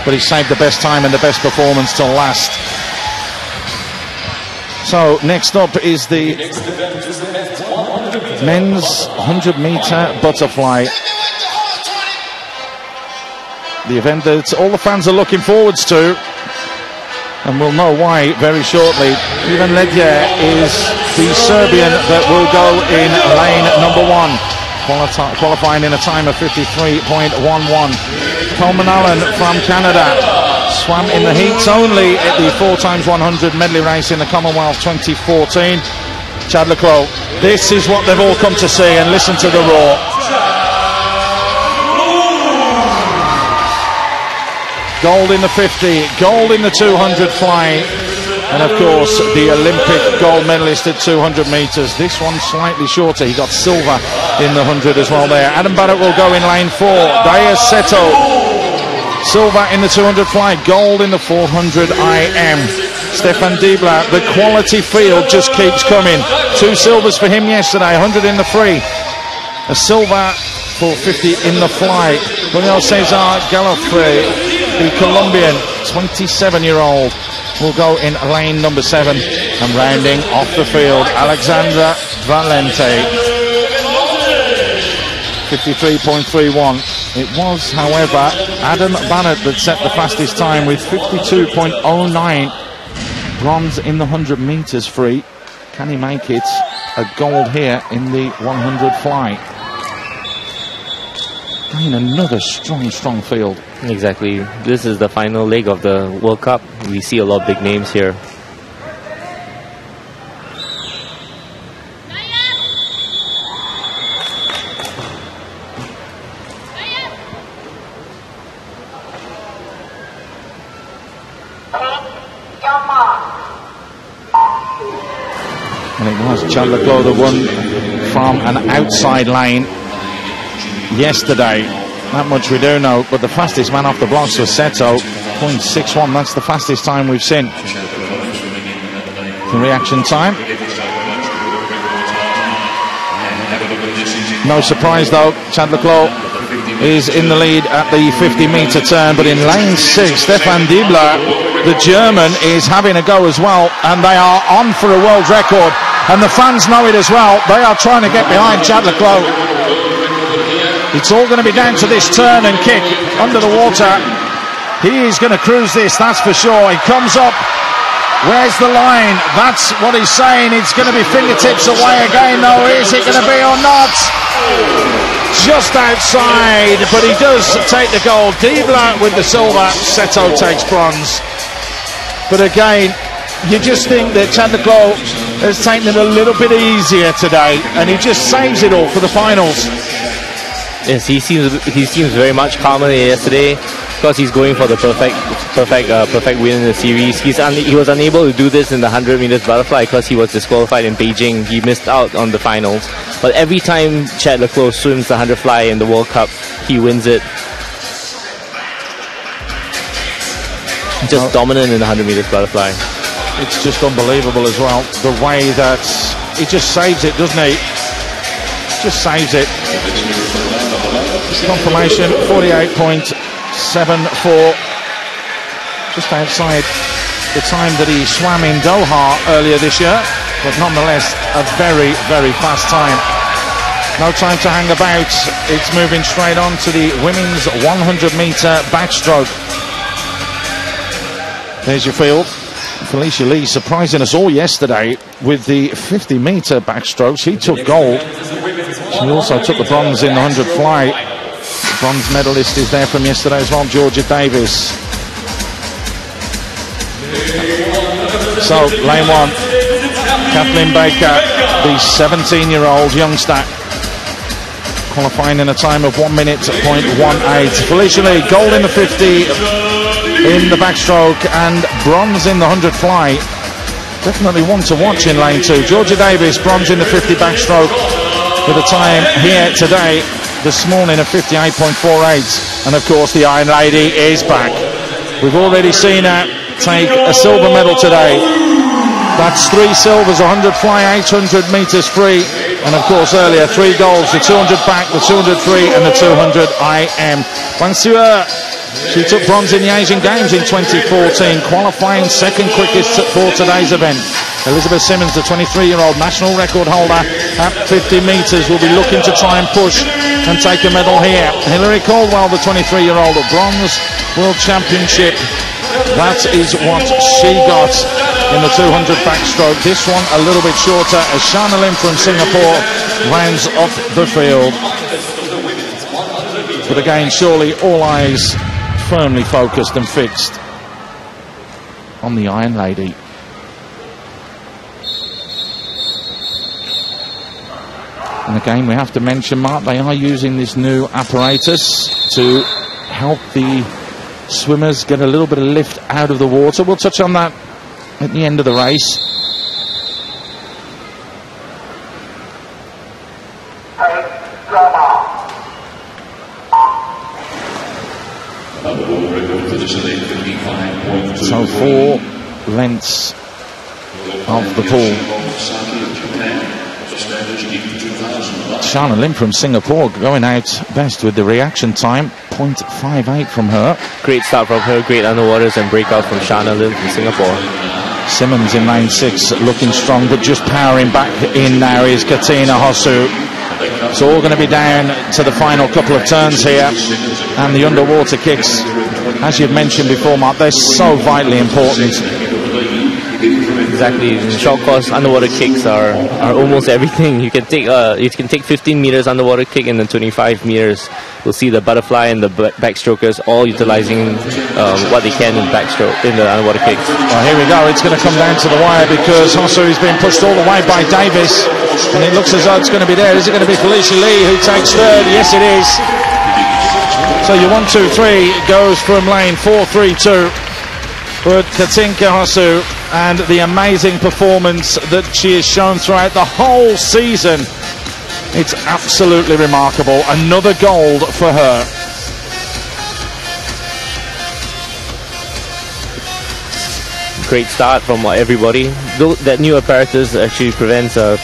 but he saved the best time and the best performance till last. So next up is the men's 100-meter butterfly. The event that all the fans are looking forwards to, and we'll know why very shortly. Ivan Ledje is the Serbian that will go in lane number 1, qualifying in a time of 53.11. Coleman Allen from Canada swam in the heats only at the 4x100 medley race in the Commonwealth 2014. Chad le Clos, this is what they've all come to see, and listen to the roar. Gold in the 50, gold in the 200 fly, and of course the Olympic gold medalist at 200 metres. This one slightly shorter, he got silver in the 100 as well there. Adam Barrett will go in lane 4. Daya Seto, silver in the 200 fly, gold in the 400 IM. Stefan Diebler, the quality field just keeps coming. 2 silvers for him yesterday, 100 in the free, a silver for 50 in the fly. Julio Cesar Galofre, the Colombian 27-year-old, will go in lane number 7, and rounding off the field, Alexandra Valente, 53.31. It was, however, Adam Bannett that set the fastest time with 52.09. Bronze in the 100 metres free. Can he make it a gold here in the 100 fly? Again, another strong field. Exactly. This is the final leg of the World Cup. We see a lot of big names here. And it was Chad le Clos that won from an outside lane yesterday. That much we do know, but the fastest man off the blocks was Seto, 0.61. That's the fastest time we've seen. The reaction time. No surprise though, Chad le Clos is in the lead at the 50-meter turn, but in lane 6, Stefan Diebler, the German, is having a go as well, and they are on for a world record, and the fans know it as well. They are trying to get behind Chad le Clos. It's all going to be down to this turn and kick under the water. He is going to cruise this, that's for sure. He comes up. Where's the line? That's what he's saying. It's going to be fingertips away again, though. Is it going to be or not? Just outside, but he does take the gold. Diebler with the silver. Seto takes bronze. But again, you just think that Chad le Clos has taken it a little bit easier today, and he just saves it all for the finals. Yes, he seems very much calmer than yesterday, because he's going for the perfect win in the series. He was unable to do this in the 100 meters butterfly because he was disqualified in Beijing. He missed out on the finals. But every time Chad le Clos swims the 100 fly in the World Cup, he wins it. Just dominant in the 100 meters butterfly. It's just unbelievable as well, the way that he just saves it, doesn't he? Just saves it. Confirmation, 48.74, just outside the time that he swam in Doha earlier this year, but nonetheless a very fast time. No time to hang about. It's moving straight on to the women's 100-meter backstroke. There's your field. Felicia Lee surprising us all yesterday with the 50-meter backstroke. She took gold. She also took the bronze in the 100 fly. The bronze medalist is there from yesterday as well, Georgia Davis. So, lane 1, Kathleen Baker, the 17-year-old youngster, qualifying in a time of 1 minute 0.18. Felicia Lee, gold in the 50 in the backstroke and bronze in the 100 fly. Definitely one to watch in lane 2. Georgia Davis, bronze in the 50 backstroke with a time here today, this morning, of 58.48. And of course the Iron Lady is back. We've already seen her take a silver medal today. That's 3 silvers, 100 fly, 800 meters free, and of course earlier 3 golds, the 200 back, the 200 free and the 200 IM. Bonsoir, She took bronze in the Asian Games in 2014, qualifying second quickest for today's event. Elizabeth Simmons, the 23-year-old national record holder at 50 metres, will be looking to try and push and take a medal here. Hilary Caldwell, the 23-year-old, of bronze World Championship. That is what she got in the 200 backstroke. This one a little bit shorter as Shana Lim from Singapore rounds off the field. But again, surely all eyes firmly focused and fixed on the Iron Lady. And again, we have to mention, Mark, they are using this new apparatus to help the swimmers get a little bit of lift out of the water. We'll touch on that at the end of the race. So 4 lengths of the pool. Shana Lim from Singapore going out best with the reaction time, 0.58 from her. Great start from her, great underwaters and breakout from Shana Lim from Singapore. Simmons in lane 6 looking strong, but just powering back in now is Katina Hosu. It's all going to be down to the final couple of turns here, and the underwater kicks, as you've mentioned before, Mark, they're so vitally important. Exactly. In short course, underwater kicks are almost everything. You can take 15 meters underwater kick, and then 25 meters. We'll see the butterfly and the backstrokers all utilizing what they can in backstroke in the underwater kicks. Well, here we go. It's going to come down to the wire because Hosu is being pushed all the way by Davis, and it looks as though it's going to be there. Is it going to be Felicia Lee who takes third? Yes, it is. So your 1, 2, 3 goes from lane 4, 3, 2. But Katinka Hosu and the amazing performance that she has shown throughout the whole season, it's absolutely remarkable. Another gold for her. Great start from everybody. That new apparatus actually prevents the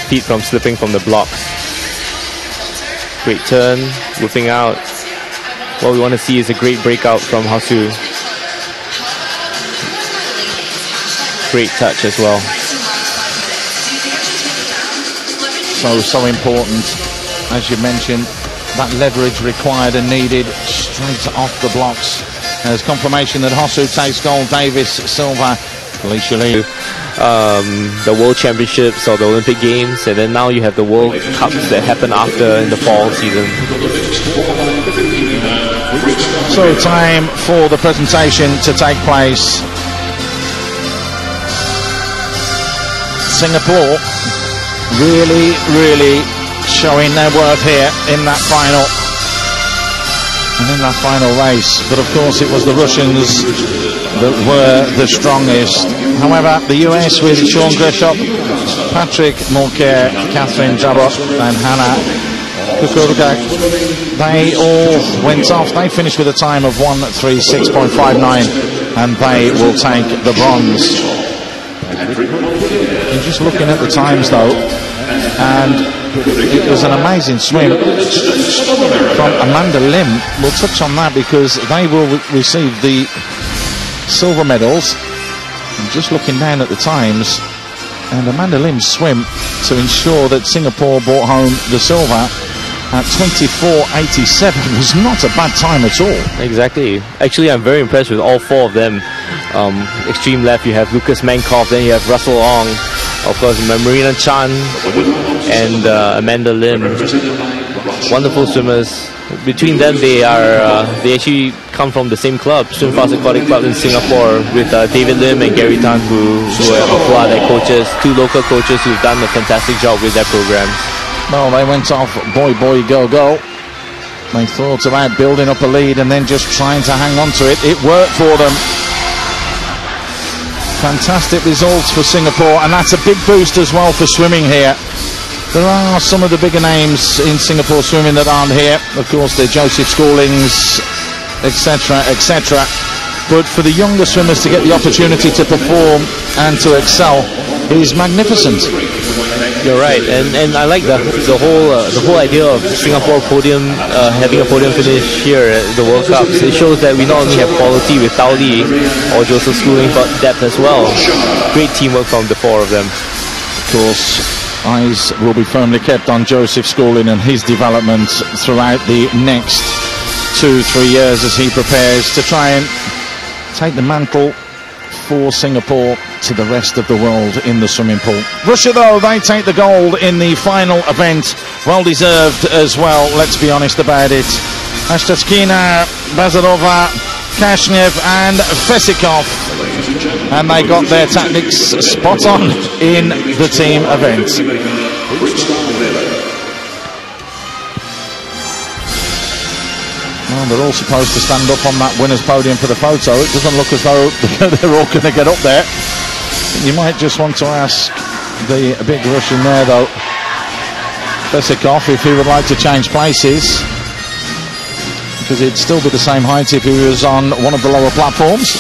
feet from slipping from the blocks. Great turn, whipping out. What we want to see is a great breakout from Hosu. Great touch as well. So important, as you mentioned, that leverage required and needed straight off the blocks. There's confirmation that Hosu takes gold, Davis silver, Felicia Lee. The World Championships or the Olympic Games, and then now you have the World Cups that happen after in the fall season. So time for the presentation to take place. Singapore really showing their worth here in that final and in that final race. But of course it was the Russians that were the strongest. However, the US with Sean Grishop, Patrick Mulcair, Catherine Jabot and Hannah Kukurka, they all went off. They finished with a time of 1:36.59 and they will take the bronze. And just looking at the times though, and it was an amazing swim from Amanda Lim. We'll touch on that because they will receive the silver medals. And just looking down at the times, and Amanda Lim's swim to ensure that Singapore brought home the silver at 24:87 was not a bad time at all. Exactly. Actually, I'm very impressed with all 4 of them. Extreme left, you have Lucas Mankoff, then you have Russell Ong, of course, Marina Chan, and Amanda Lim. Wonderful swimmers. Between them, they actually come from the same club, Swim Fast Aquatic Club in Singapore, with David Lim and Gary Tan, who are their coaches, 2 local coaches who've done a fantastic job with their programs. Well, they went off boy, go. They thought about building up a lead and then just trying to hang on to it. It worked for them. Fantastic results for Singapore, and that's a big boost as well for swimming here. There are some of the bigger names in Singapore swimming that aren't here. Of course, they're Joseph Schoolings, etc. But for the younger swimmers to get the opportunity to perform and to excel is magnificent. You're right, and I like the whole idea of Singapore podium having a podium finish here at the World Cups. It shows that we not only have quality with Tao Li or Joseph Schooling, but depth as well. Great teamwork from the four of them. Of course, eyes will be firmly kept on Joseph Schooling and his development throughout the next 2-3 years as he prepares to try and take the mantle for Singapore to the rest of the world in the swimming pool. Russia, though, they take the gold in the final event. Well deserved as well, let's be honest about it. Ashtaskina, Bazarova, Kashnev and Fesikov. And they got their tactics spot on in the team event. Well, they're all supposed to stand up on that winner's podium for the photo. It doesn't look as though they're all going to get up there. You might just want to ask the big Russian there, though, Besikov, if he would like to change places, because he'd still be the same height if he was on one of the lower platforms.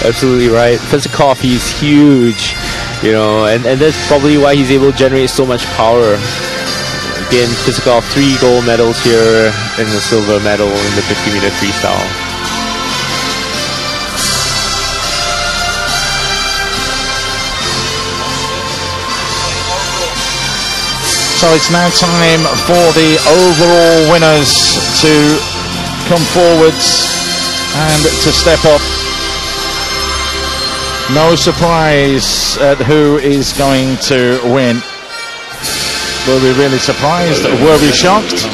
Absolutely right. Besikov, he's huge, you know, and that's probably why he's able to generate so much power. Again, Besikov, 3 gold medals here and a silver medal in the 50-meter freestyle. So it's now time for the overall winners to come forwards and to step up. No surprise at who is going to win. Were we really surprised? Were we shocked?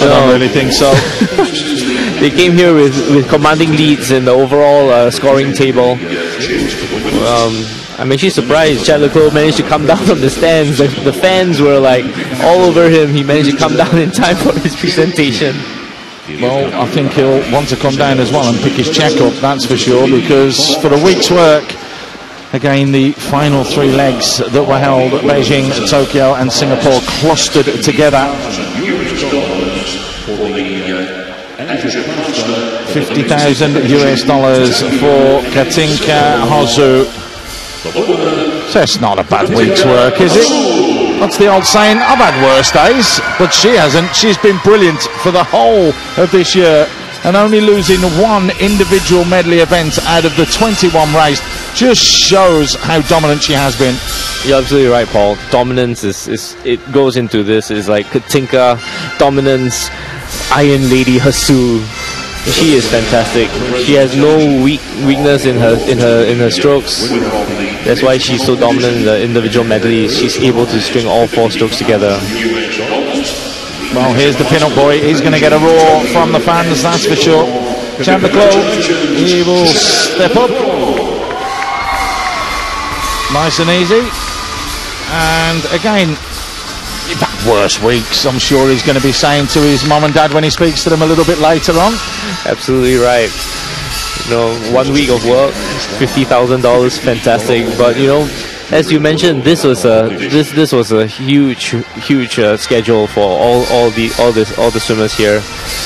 I don't really think so. They came here with commanding leads in the overall scoring table. I'm actually surprised Chad Leclerc managed to come down from the stands. The fans were like all over him. He managed to come down in time for his presentation. Well, I think he'll want to come down as well and pick his check up, that's for sure, because for a week's work, again, the final 3 legs that were held at Beijing, Tokyo and Singapore clustered together. $50,000 for Katinka Hozu. So it's not a bad week's work, is it? That's the old saying, I've had worse days, but she hasn't. She's been brilliant for the whole of this year, and only losing 1 individual medley event out of the 21 raced just shows how dominant she has been. You're absolutely right, Paul. Dominance is it goes into this. Is like Katinka, dominance, Iron Lady Hasu. She is fantastic. She has no weakness in her strokes. That's why she's so dominant in the individual medleys. She's able to string all 4 strokes together. Well, here's the pin-up boy. He's going to get a roar from the fans, that's for sure. Chad Leclerc, he will step up. Nice and easy. And again, you've had worse weeks, I'm sure he's going to be saying to his mom and dad when he speaks to them a little bit later on. Absolutely right. You know, 1 week of work, $50,000, fantastic. But you know, as you mentioned, this was a huge schedule for all the swimmers here.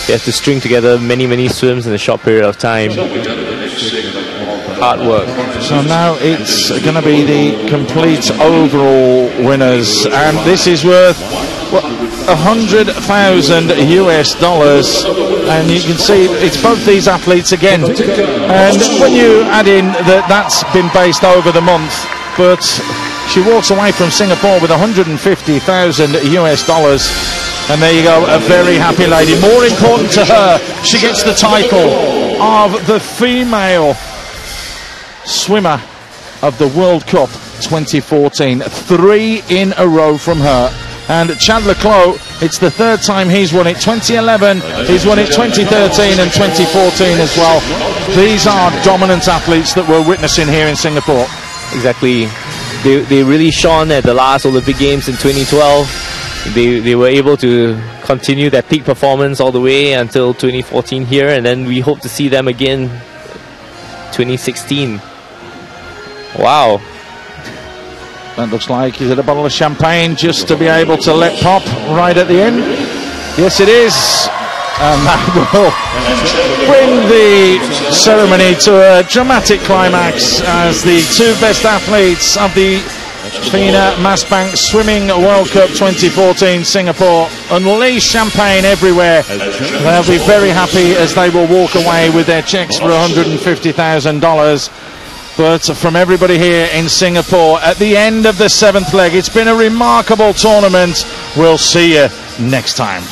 They have to string together many swims in a short period of time. Hard work. So now it's going to be the complete overall winners, and this is worth $100,000, and you can see it's both these athletes again. And when you add in that that's been based over the month, but she walks away from Singapore with $150,000, and there you go, a very happy lady. More important to her, she gets the title of the female swimmer of the World Cup 2014. 3 in a row from her. And Chad Leclerc, it's the 3rd time he's won it. 2011, he's won it 2013 and 2014 as well. These are dominant athletes that we're witnessing here in Singapore. Exactly. They really shone at the last Olympic Games in 2012. They were able to continue that peak performance all the way until 2014 here, and then we hope to see them again 2016. Wow. That looks like, is it a bottle of champagne just to be able to let pop right at the end? Yes, it is. And that will bring the ceremony to a dramatic climax as the 2 best athletes of the FINA Swimming World Cup 2014 Singapore. Unleash champagne everywhere. They'll be very happy as they will walk away with their checks for $150,000. But from everybody here in Singapore, at the end of the 7th leg, it's been a remarkable tournament. We'll see you next time.